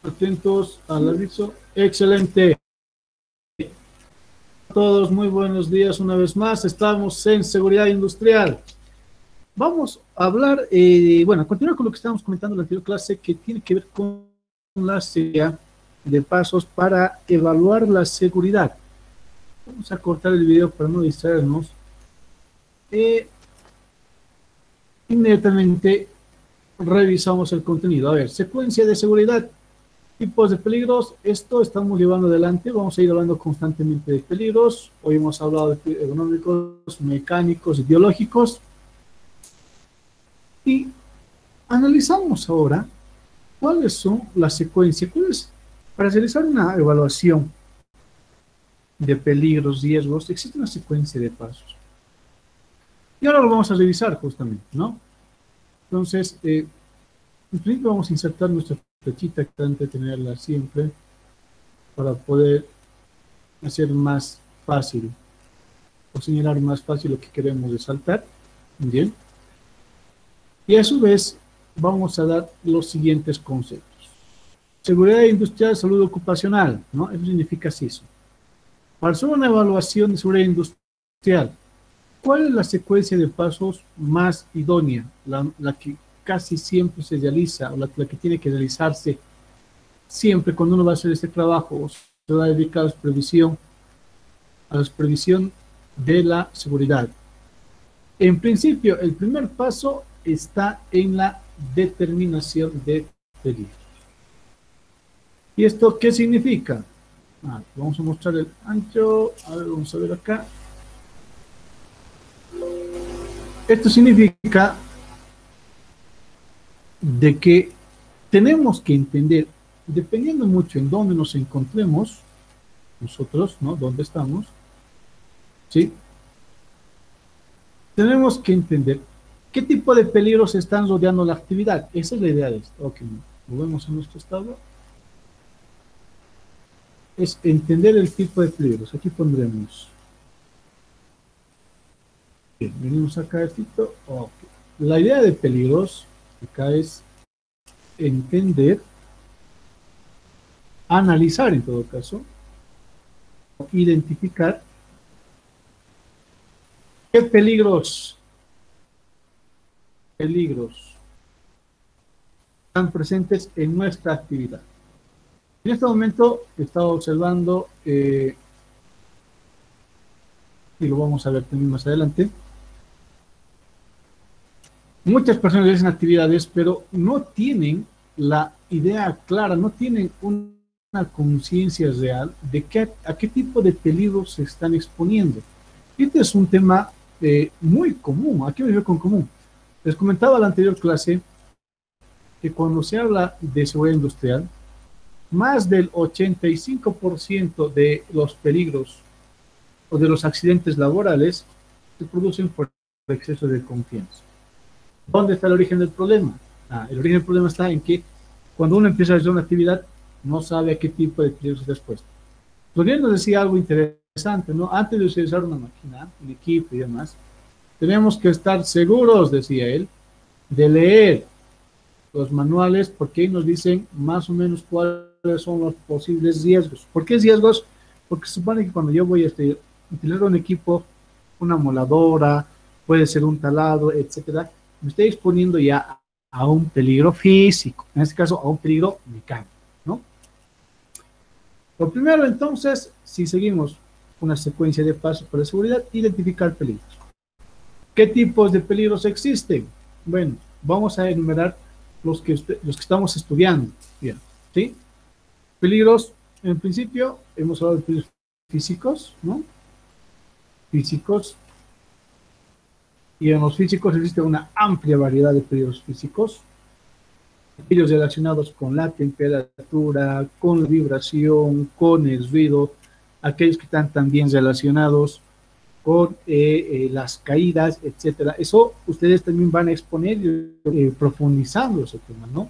Atentos al aviso. Excelente. A todos, muy buenos días una vez más. Estamos en seguridad industrial. Vamos a hablar, bueno, a continuar con lo que estábamos comentando en la anterior clase, que tiene que ver con la serie de pasos para evaluar la seguridad. Vamos a cortar el video para no distraernos. Inmediatamente revisamos el contenido. A ver, secuencia de seguridad. Tipos de peligros, esto estamos llevando adelante, vamos a ir hablando constantemente de peligros. Hoy hemos hablado de económicos, mecánicos, biológicos. Y analizamos ahora cuáles son las secuencias, para realizar una evaluación de peligros, riesgos, existe una secuencia de pasos. Y ahora lo vamos a revisar justamente, ¿no? Entonces, en principio vamos a insertar nuestra flechita, que antes de tenerla siempre, para poder hacer más fácil o señalar más fácil lo que queremos resaltar. Bien. Y a su vez vamos a dar los siguientes conceptos. Seguridad industrial, salud ocupacional, ¿no? Eso significa CISO. Para hacer una evaluación de seguridad industrial, ¿cuál es la secuencia de pasos más idónea? La que casi siempre se realiza, o la que tiene que realizarse siempre cuando uno va a hacer este trabajo, se va a dedicar a la supervisión de la seguridad. En principio, el primer paso está en la determinación de peligros. ¿Y esto qué significa? Vamos a mostrar el ancho. A ver, vamos a ver acá. Esto significa de que tenemos que entender, dependiendo mucho en dónde nos encontremos, nosotros, ¿no? ¿Dónde estamos? ¿Sí? Tenemos que entender qué tipo de peligros están rodeando la actividad. Esa es la idea de esto. Ok, volvemos a nuestro estado. Es entender el tipo de peligros. Aquí pondremos. Bien, venimos acá esto. Okay. La idea de peligros acá es entender, analizar en todo caso, identificar qué peligros están presentes en nuestra actividad. En este momento he estado observando, y lo vamos a ver también más adelante, muchas personas realizan actividades, pero no tienen la idea clara, no tienen una conciencia real de a qué tipo de peligros se están exponiendo. Este es un tema muy común. ¿A qué me refiero con común? Les comentaba en la anterior clase que cuando se habla de seguridad industrial, más del 85% de los peligros o de los accidentes laborales se producen por exceso de confianza. ¿Dónde está el origen del problema? El origen del problema está en que cuando uno empieza a hacer una actividad, no sabe a qué tipo de peligros está expuesto. Florian nos decía algo interesante, ¿no? Antes de utilizar una máquina, un equipo y demás, tenemos que estar seguros, decía él, de leer los manuales, porque ahí nos dicen más o menos cuáles son los posibles riesgos. ¿Por qué riesgos? Porque se supone que cuando yo voy a utilizar un equipo, una moladora, puede ser un taladro, etcétera, me estoy exponiendo ya a un peligro físico, en este caso a un peligro mecánico, ¿no? Lo primero, entonces, si seguimos una secuencia de pasos para la seguridad, identificar peligros. ¿Qué tipos de peligros existen? Bueno, vamos a enumerar los que estamos estudiando. Bien, ¿sí? Peligros, en principio, hemos hablado de peligros físicos, ¿no? Físicos. Y en los físicos existe una amplia variedad de peligros físicos. Aquellos relacionados con la temperatura, con la vibración, con el ruido. Aquellos que están también relacionados con las caídas, etcétera. Eso ustedes también van a exponer profundizando ese tema, ¿no?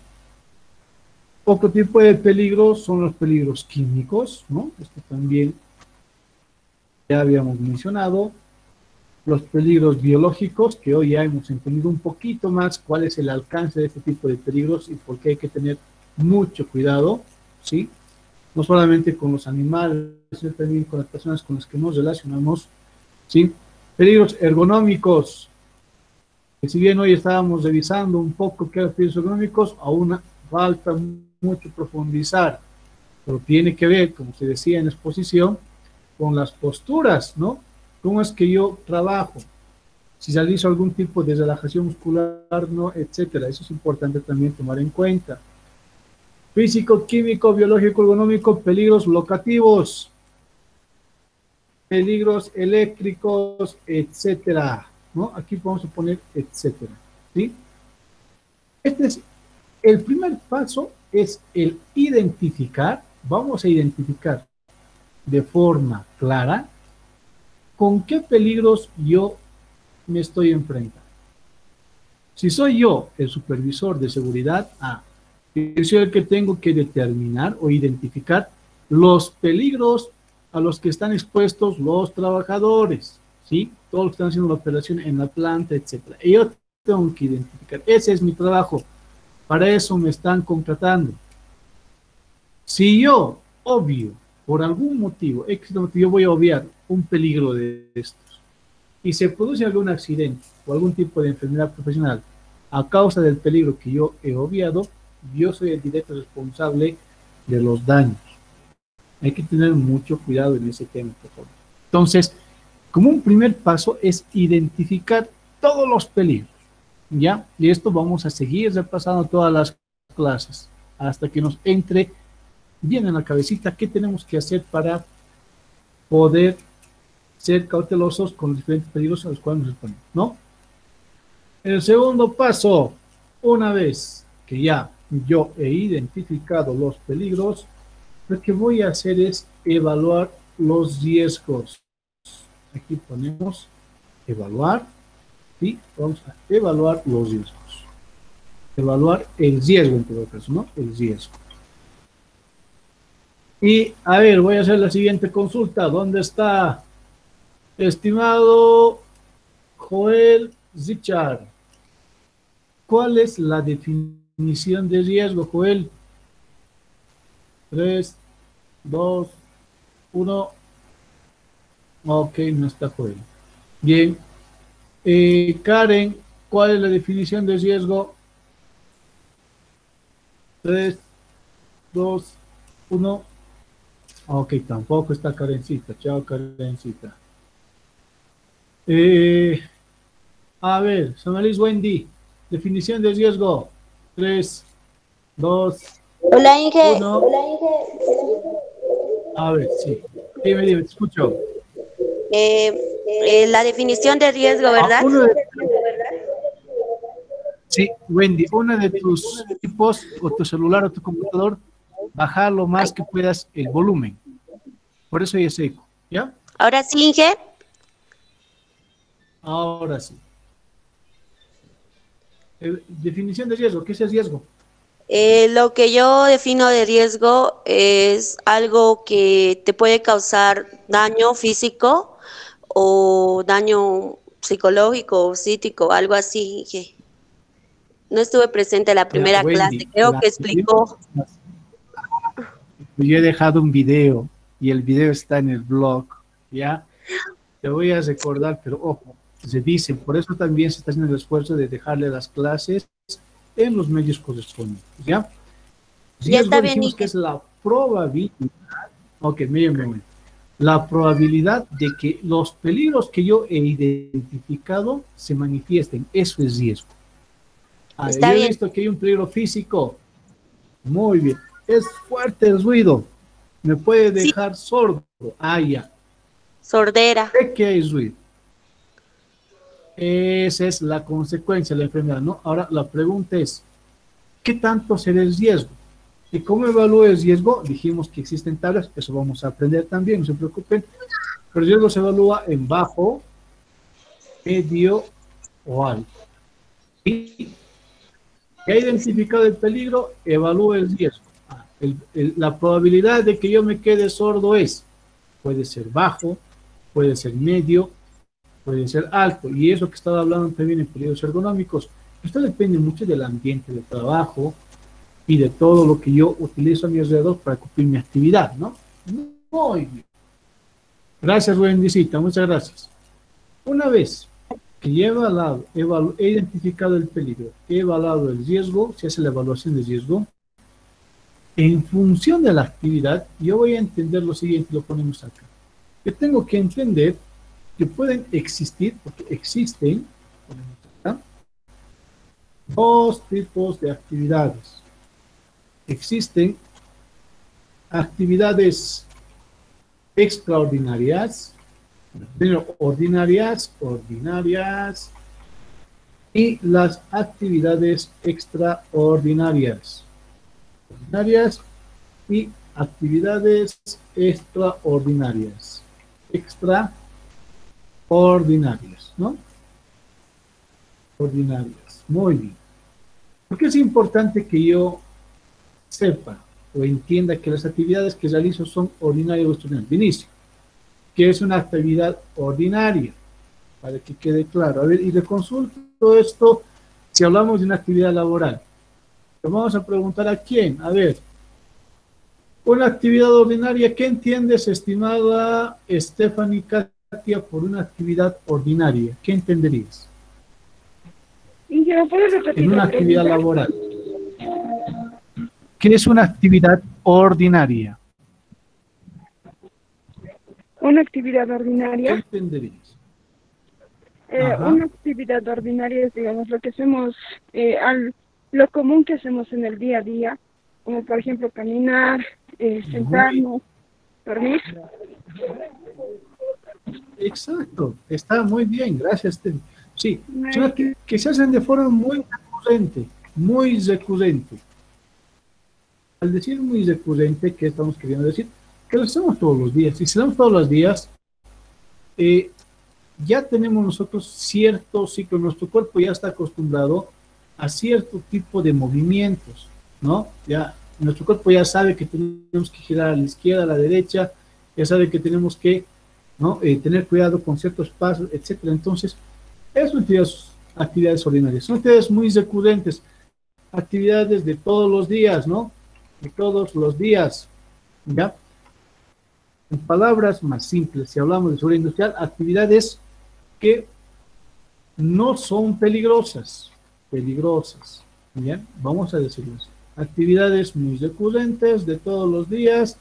Otro tipo de peligros son los peligros químicos, ¿no? Esto también ya habíamos mencionado. Los peligros biológicos, que hoy ya hemos entendido un poquito más cuál es el alcance de este tipo de peligros y por qué hay que tener mucho cuidado. ¿sí? No solamente con los animales, sino también con las personas con las que nos relacionamos, ¿sí? Peligros ergonómicos, que si bien hoy estábamos revisando un poco qué eran peligros ergonómicos, aún falta mucho profundizar, pero tiene que ver, como se decía en la exposición, con las posturas, ¿no? ¿Cómo es que yo trabajo? Si realizo algún tipo de relajación muscular, ¿no? Etcétera. Eso es importante también tomar en cuenta. Físico, químico, biológico, ergonómico, peligros locativos, peligros eléctricos, etcétera, ¿no? Aquí vamos a poner etcétera, ¿sí? Este es el primer paso, es el identificar, vamos a identificar de forma clara con qué peligros yo me estoy enfrentando. Si soy yo el supervisor de seguridad, yo soy el que tengo que determinar o identificar los peligros a los que están expuestos los trabajadores, ¿sí? Todos los que están haciendo la operación en la planta, etcétera. Y yo tengo que identificar, ese es mi trabajo, para eso me están contratando. Si yo obvio, por algún motivo, yo voy a obviar un peligro de estos, y se produce algún accidente o algún tipo de enfermedad profesional a causa del peligro que yo he obviado, yo soy el directo responsable de los daños. Hay que tener mucho cuidado en ese tema, por favor. Entonces, como un primer paso es identificar todos los peligros, ¿ya? Y esto vamos a seguir repasando todas las clases hasta que nos entre bien en la cabecita qué tenemos que hacer para poder ser cautelosos con los diferentes peligros a los cuales nos exponemos, ¿no? El segundo paso, una vez que ya yo he identificado los peligros, lo que voy a hacer es evaluar los riesgos. Aquí ponemos evaluar, ¿sí? Vamos a evaluar los riesgos. Evaluar el riesgo en todo caso, ¿no? El riesgo. Y, a ver, voy a hacer la siguiente consulta. ¿Dónde está, estimado Joel Zichar? ¿Cuál es la definición de riesgo, Joel? 3, 2, 1. Ok, no está Joel. Bien. Karen, ¿cuál es la definición de riesgo? 3, 2, 1. Ok, tampoco está Karencita. Chao, Karencita. A ver, Somalis Wendy, definición de riesgo. 3, 2, Hola Inge. 1. A ver, sí. Dime, te escucho. La definición de riesgo, ¿verdad? Sí, Wendy, uno de tus equipos, o tu celular o tu computador, bajar lo más que puedas el volumen. Por eso es eco, ¿ya? Ahora sí, Inge. Ahora sí. Definición de riesgo, ¿qué es el riesgo? Lo que yo defino de riesgo es algo que te puede causar daño físico o daño psicológico o psíquico, algo así, Inge. No estuve presente en la Ya, primera clase, Wendy, creo que explicó. yo he dejado un video y el video está en el blog, ¿ya? Te voy a recordar, pero ojo, se dice, por eso también se está haciendo el esfuerzo de dejarle las clases en los medios correspondientes, ¿ya? Ya Riesgo está bien, dijimos que Inge. es la probabilidad, ok, medio momento, la probabilidad de que los peligros que yo he identificado se manifiesten, eso es riesgo. Está Yo he bien. visto que hay un peligro físico, muy bien, es fuerte el ruido, me puede Sí, dejar sordo, ya, sordera. sé que hay ruido. Esa es la consecuencia de la enfermedad, ¿no? Ahora la pregunta es, ¿qué tanto será el riesgo? ¿Y cómo evalúo el riesgo? Dijimos que existen tablas, eso vamos a aprender también, no se preocupen. Pero el riesgo se evalúa en bajo, medio o alto. Y ya identificado el peligro, evalúo el riesgo. La probabilidad de que yo me quede sordo puede ser bajo, puede ser medio, puede ser alto. Y eso que estaba hablando también en peligros ergonómicos. Esto depende mucho del ambiente de trabajo, y de todo lo que yo utilizo a mi alrededor para cumplir mi actividad, ¿no? Muy bien. Gracias, Wendycita, muchas gracias. Una vez que he evaluado, he identificado el peligro, he evaluado el riesgo, se hace la evaluación de riesgo, en función de la actividad, yo voy a entender lo siguiente, lo ponemos acá. Yo tengo que entender que pueden existir, porque existen, ponemos acá, dos tipos de actividades. Existen actividades extraordinarias, ordinarias, y las actividades extraordinarias. Ordinarias y actividades extraordinarias. Extraordinarias, ¿no? Ordinarias. Muy bien. ¿Por qué es importante que yo sepa o entienda que las actividades que realizo son ordinarias o extraordinarias? Vinicio, ¿qué es una actividad ordinaria? Para que quede claro. A ver, y le consulto esto si hablamos de una actividad laboral. Le vamos a preguntar a quién. A ver, una actividad ordinaria, ¿qué entiendes, estimada Stephanie Katia, por una actividad ordinaria? ¿Qué entenderías? En una actividad laboral. ¿Qué es una actividad ordinaria? Una actividad ordinaria. ¿Qué entenderías? Una actividad ordinaria es, digamos, lo que hacemos, lo común que hacemos en el día a día, como por ejemplo caminar, sentarnos, dormir. Exacto, está muy bien, gracias. Sí, son que se hacen de forma muy recurrente, muy recurrente. Al decir muy recurrente, ¿qué estamos queriendo decir? Que lo hacemos todos los días. Y si lo hacemos todos los días, ya tenemos nosotros cierto ciclo, nuestro cuerpo ya está acostumbrado a cierto tipo de movimientos, ¿no? Ya nuestro cuerpo ya sabe que tenemos que girar a la izquierda, a la derecha, ya sabe que tenemos que, ¿no? Tener cuidado con ciertos pasos, etcétera. Entonces, eso son actividades ordinarias, son actividades muy recurrentes, actividades de todos los días, ¿no? De todos los días, ¿ya? En palabras más simples, si hablamos de seguridad industrial, actividades que no son peligrosas, ¿bien? Vamos a decirlo así. Actividades muy recurrentes de todos los días,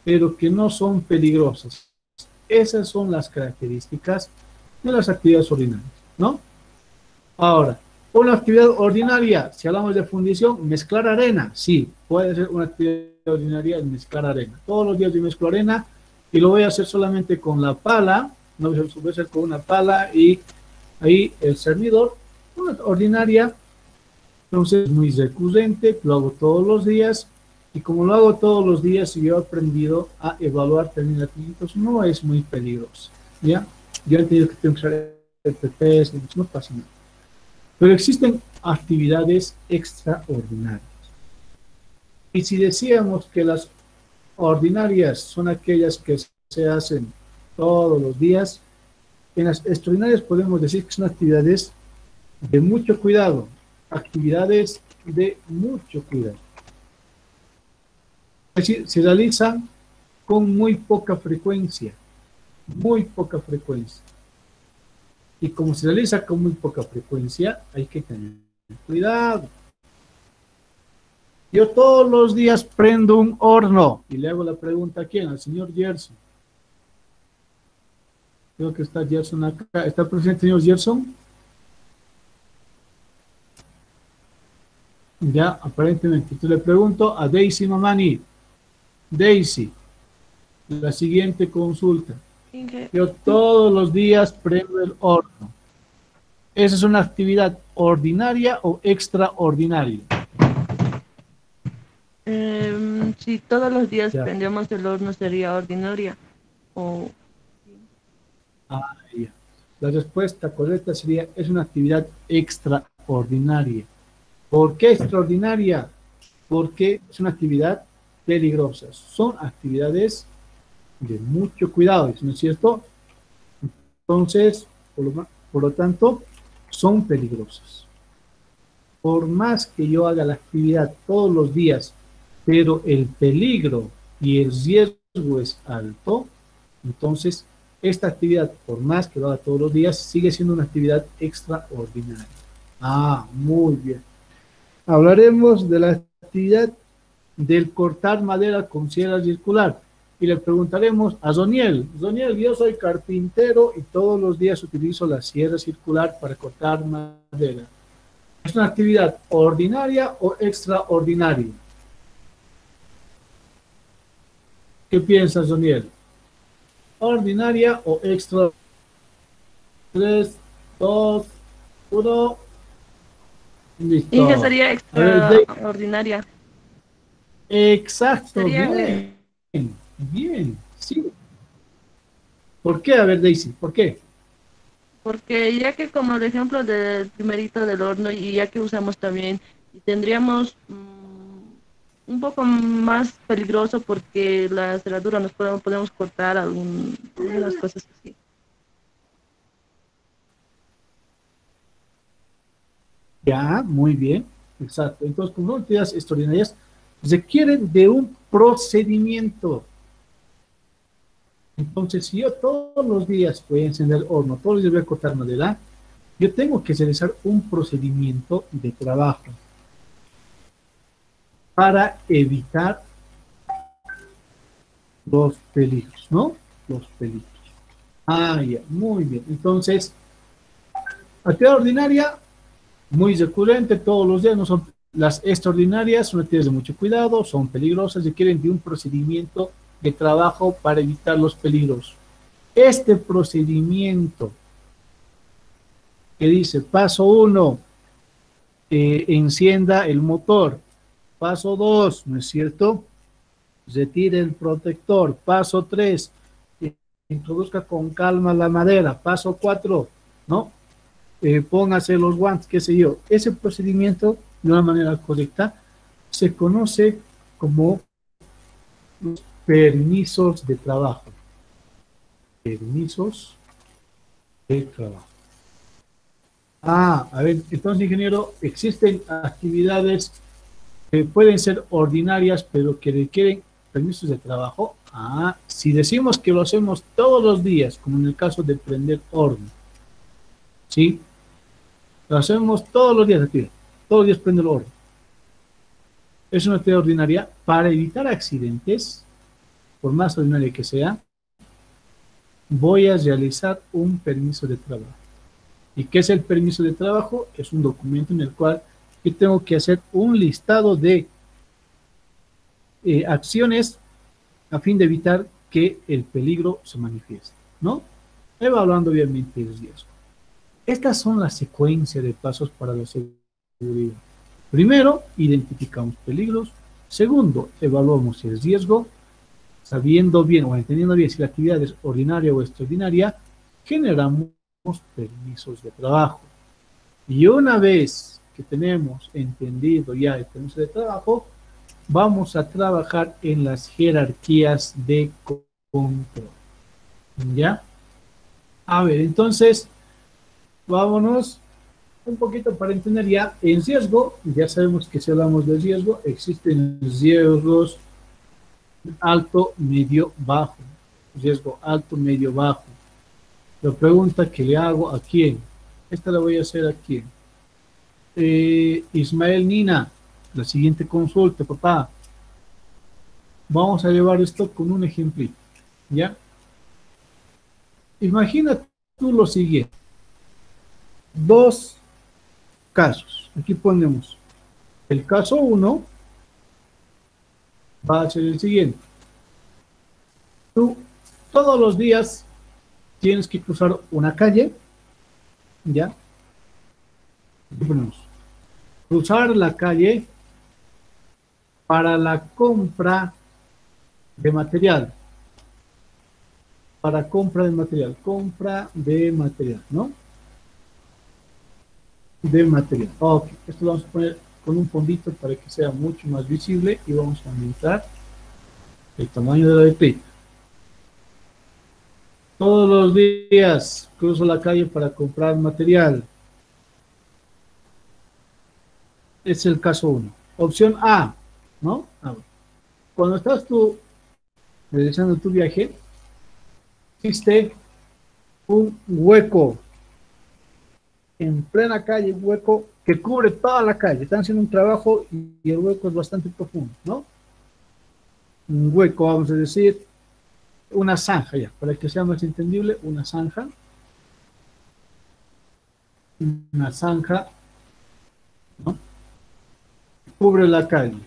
pero que no son peligrosas. Esas son las características de las actividades ordinarias, ¿no? Ahora, una actividad ordinaria, si hablamos de fundición, mezclar arena, sí, puede ser una actividad ordinaria mezclar arena. Todos los días yo mezclo arena y lo voy a hacer solamente con la pala, no voy a hacer con una pala y ahí el cernidor, una ordinaria, entonces muy recurrente, lo hago todos los días y como lo hago todos los días y yo he aprendido a evaluar también entonces no es muy peligroso, ¿ya? Yo he tenido que tengo que usar PPs, no pasa nada. Pero existen actividades extraordinarias. Y si decíamos que las ordinarias son aquellas que se hacen todos los días, en las extraordinarias podemos decir que son actividades de mucho cuidado, actividades de mucho cuidado. Es decir, se realizan con muy poca frecuencia, muy poca frecuencia. Y como se realiza con muy poca frecuencia, hay que tener cuidado. Yo todos los días prendo un horno y le hago la pregunta a quién, al señor Gerson. Creo que está Gerson acá. ¿Está presente el señor Gerson? Ya, aparentemente. Entonces le pregunto a Daisy Mamani. Daisy, la siguiente consulta. Yo todos los días prendo el horno. ¿Esa es una actividad ordinaria o extraordinaria? Si todos los días Ya. prendemos el horno, ¿sería ordinaria? Ya. La respuesta correcta sería, es una actividad extraordinaria. ¿Por qué extraordinaria? Porque es una actividad peligrosa. Son actividades de mucho cuidado, ¿no es cierto? Entonces, por lo tanto, son peligrosas. por más que yo haga la actividad todos los días, pero el peligro y el riesgo es alto, entonces esta actividad, por más que lo haga todos los días, sigue siendo una actividad extraordinaria. Ah, muy bien. Hablaremos de la actividad del cortar madera con sierra circular. Y le preguntaremos a Zoniel, Zoniel, yo soy carpintero y todos los días utilizo la sierra circular para cortar madera. ¿Es una actividad ordinaria o extraordinaria? ¿Qué piensas, Zoniel? ¿Ordinaria o extra? 3, 2, 1. Listo. Y que sería A ver, extraordinaria. exacto, Sería, bien, bien, sí. ¿Por qué? A ver, Daisy, ¿por qué? porque ya que como el ejemplo del primerito del horno y ya que usamos también, y tendríamos un poco más peligroso porque la cerradura nos podemos cortar algunas cosas así. Ya, muy bien, exacto. Entonces, como son actividades extraordinarias, requieren de un procedimiento. Entonces, si yo todos los días voy a encender horno, todos los días voy a cortar madera, yo tengo que realizar un procedimiento de trabajo para evitar los peligros, ¿no? Los peligros. Ah, ya, muy bien. Entonces, actividad ordinaria, muy recurrente, todos los días, no son las extraordinarias, son actividades de mucho cuidado, son peligrosas, requieren de un procedimiento de trabajo para evitar los peligros. Este procedimiento que dice, paso 1, encienda el motor. Paso 2, ¿no es cierto? Retire el protector. Paso 3, introduzca con calma la madera. Paso 4, ¿no? Póngase los guantes, qué sé yo. Ese procedimiento, de una manera correcta, se conoce como los permisos de trabajo. Permisos de trabajo. Ah, a ver, entonces, ingeniero, existen actividades que pueden ser ordinarias, pero que requieren permisos de trabajo. Ah, si decimos que lo hacemos todos los días, como en el caso de prender horno, ¿sí? Lo hacemos todos los días, actividad. Todos los días prende el horno. Es una actividad ordinaria para evitar accidentes, por más ordinaria que sea, voy a realizar un permiso de trabajo. ¿Y qué es el permiso de trabajo? Es un documento en el cual yo tengo que hacer un listado de acciones a fin de evitar que el peligro se manifieste, ¿no? Evaluando obviamente el riesgo. Estas son las secuencias de pasos para la seguridad. Primero, identificamos peligros. Segundo, evaluamos el riesgo. Sabiendo bien o entendiendo bien si la actividad es ordinaria o extraordinaria, generamos permisos de trabajo. Y una vez que tenemos entendido ya el permiso de trabajo, vamos a trabajar en las jerarquías de control. ¿Ya? A ver, entonces, vámonos un poquito para entender ya en riesgo. Ya sabemos que si hablamos de riesgo, existen riesgos alto, medio, bajo. Riesgo alto, medio, bajo. La pregunta que le hago a quién. Esta la voy a hacer a quién. Ismael Nina, la siguiente consulta, papá. Vamos a llevar esto con un ejemplito, ¿ya? Imagina tú lo siguiente. Dos casos. Aquí ponemos el caso 1 va a ser el siguiente. Tú todos los días tienes que cruzar una calle, ¿ya? Aquí ponemos. Cruzar la calle para la compra de material. Para compra de material. Compra de material, ¿no? De material. Ok, esto lo vamos a poner con un fondito para que sea mucho más visible y vamos a aumentar el tamaño de la letrita. Todos los días cruzo la calle para comprar material. Es el caso uno. Opción A, ¿no? A ver. Cuando estás tú realizando tu viaje, existe un hueco en plena calle, un hueco que cubre toda la calle. Están haciendo un trabajo y el hueco es bastante profundo, ¿no? Un hueco, vamos a decir, una zanja ya, para que sea más entendible, una zanja, ¿no? Cubre la calle.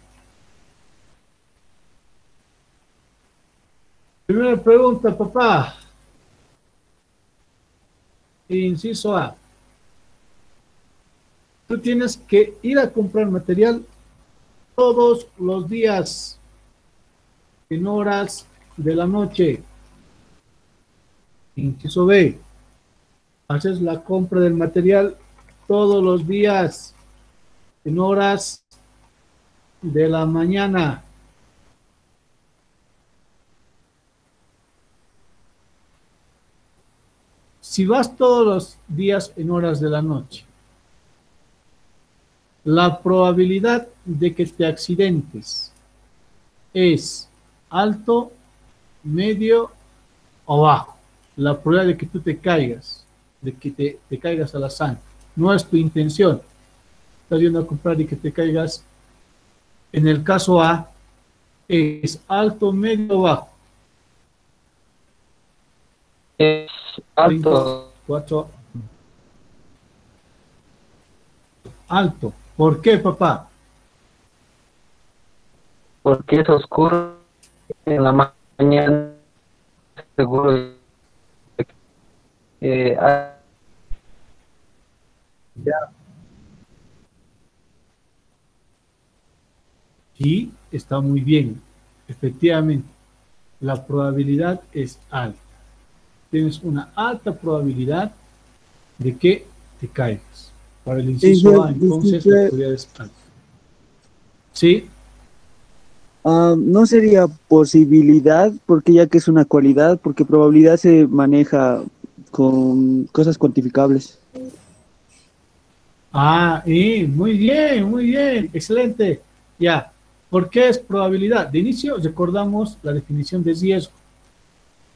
Primera pregunta, papá. Inciso A. Tú tienes que ir a comprar material todos los días en horas de la noche. Inciso B. Haces la compra del material todos los días en horas de la mañana. Si vas todos los días en horas de la noche, la probabilidad de que te accidentes es alto, medio o bajo. La probabilidad de que tú te caigas, de que te caigas a la zanja. No es tu intención. Estás yendo a comprar y que te caigas. En el caso A, es alto, medio o bajo. Es alto. 4. Alto. ¿Por qué, papá? Porque es oscuro en la mañana, seguro. Ah, Sí, está muy bien. Efectivamente, la probabilidad es alta. Tienes una alta probabilidad de que te caigas. Para el inciso A, entonces, la probabilidad es alta. ¿Sí? No sería posibilidad, porque ya que es una cualidad, porque probabilidad se maneja con cosas cuantificables. Muy bien, excelente. Ya, ¿por qué es probabilidad? De inicio, recordamos la definición de riesgo.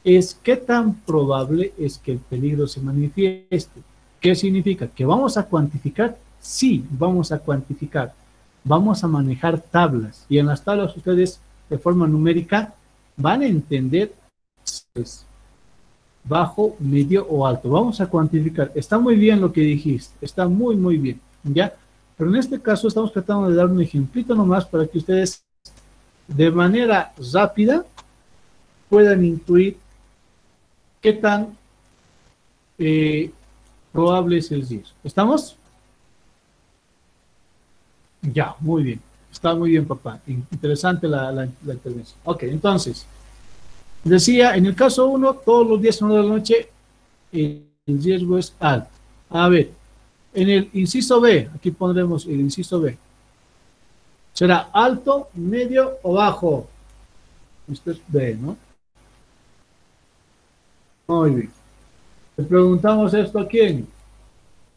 Es qué tan probable es que el peligro se manifieste. ¿Qué significa? ¿Que vamos a cuantificar? Sí, vamos a cuantificar. Vamos a manejar tablas. Y en las tablas ustedes, de forma numérica, van a entender si es bajo, medio o alto. Vamos a cuantificar. Está muy bien lo que dijiste. Está muy, muy bien. ¿Ya? Pero en este caso estamos tratando de dar un ejemplito nomás para que ustedes de manera rápida puedan intuir qué tan probable es el riesgo. ¿Estamos? Ya, muy bien. Está muy bien, papá. Interesante la intervención. Ok, entonces, decía, en el caso 1, todos los días en la noche, el riesgo es alto. A ver, en el inciso B, aquí pondremos el inciso B. ¿Será alto, medio o bajo? Esto es B, ¿no? Muy bien. Le preguntamos esto a quién.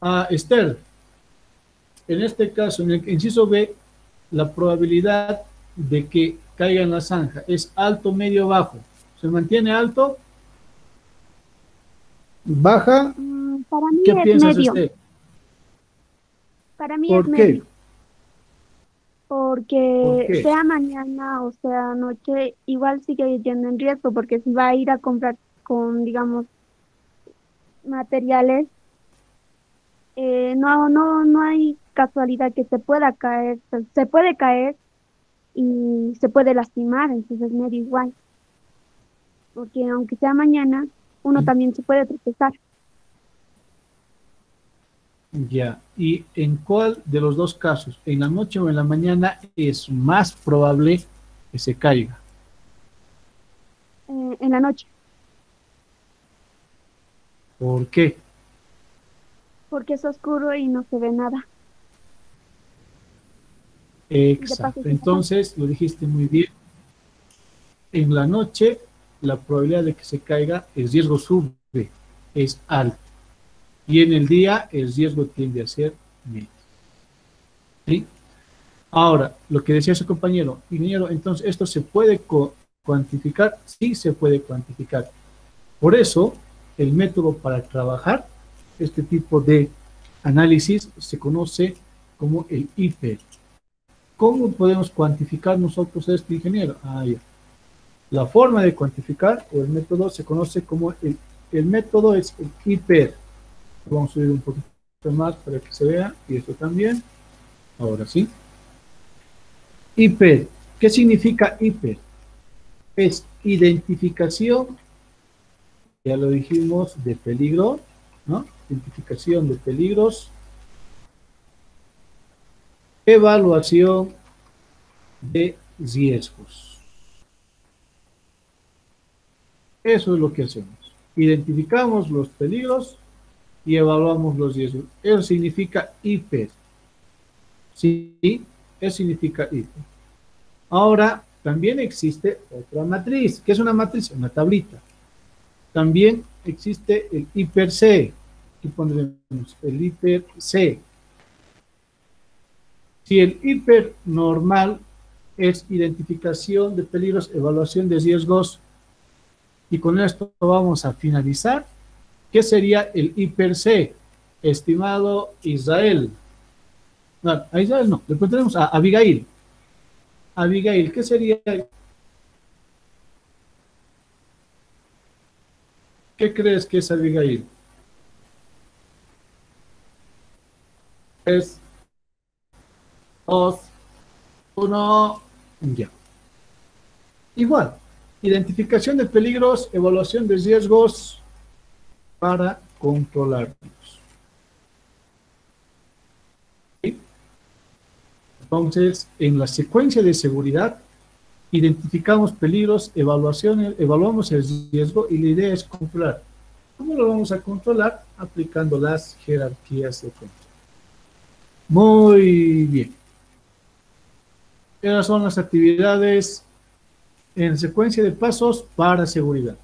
A Esther. En este caso, en el inciso B, la probabilidad de que caiga en la zanja es alto, medio, bajo. ¿Se mantiene alto? ¿Baja? Para mí ¿Qué es piensas, medio. Esther? Para mí es ¿Por qué? medio. ¿Por Porque qué? sea mañana o sea noche, igual sigue yendo en riesgo, porque si va a ir a comprar con, digamos, materiales, no hay casualidad que se pueda caer, se puede caer y se puede lastimar, entonces medio igual, porque aunque sea mañana, uno también se puede tropezar. Ya. ¿Y en cuál de los dos casos, en la noche o en la mañana, es más probable que se caiga? En la noche, ¿Por qué? porque es oscuro y no se ve nada. Y de paso Exacto. es una Entonces, lo dijiste muy bien. En la noche, la probabilidad de que se caiga, el riesgo sube, es alto. Y en el día, el riesgo tiende a ser medio. ¿Sí? Ahora, lo que decía su compañero, ingeniero, entonces, ¿esto se puede cuantificar? Sí, se puede cuantificar. Por eso, el método para trabajar este tipo de análisis se conoce como el IPER. ¿Cómo podemos cuantificar nosotros esto, ingeniero? Ya. La forma de cuantificar o el método se conoce como el método es el IPER. Vamos a subir un poquito más para que se vea, y esto también. Ahora sí. IPER. ¿Qué significa IPER? Es identificación, ya lo dijimos, de peligro, ¿no? Identificación de peligros, evaluación de riesgos. Eso es lo que hacemos. Identificamos los peligros y evaluamos los riesgos. Eso significa IPER. Sí, eso significa IPER. Ahora, también existe otra matriz. ¿Qué es una matriz? Una tablita. También existe el IPER-C. Aquí pondremos el IPER-C. Si el IPER normal es identificación de peligros, evaluación de riesgos, y con esto vamos a finalizar. ¿Qué sería el IPER-C? Estimado Israel. No, a Israel no, después tenemos a Abigail. Abigail, ¿qué sería? ¿Qué crees que es Abigail? Es 2, 1, ya. Igual, identificación de peligros, evaluación de riesgos para controlarlos. ¿Sí? Entonces, en la secuencia de seguridad, identificamos peligros, evaluamos el riesgo y la idea es controlar. ¿Cómo lo vamos a controlar? Aplicando las jerarquías de control. Muy bien. Esas son las actividades en secuencia de pasos para seguridad.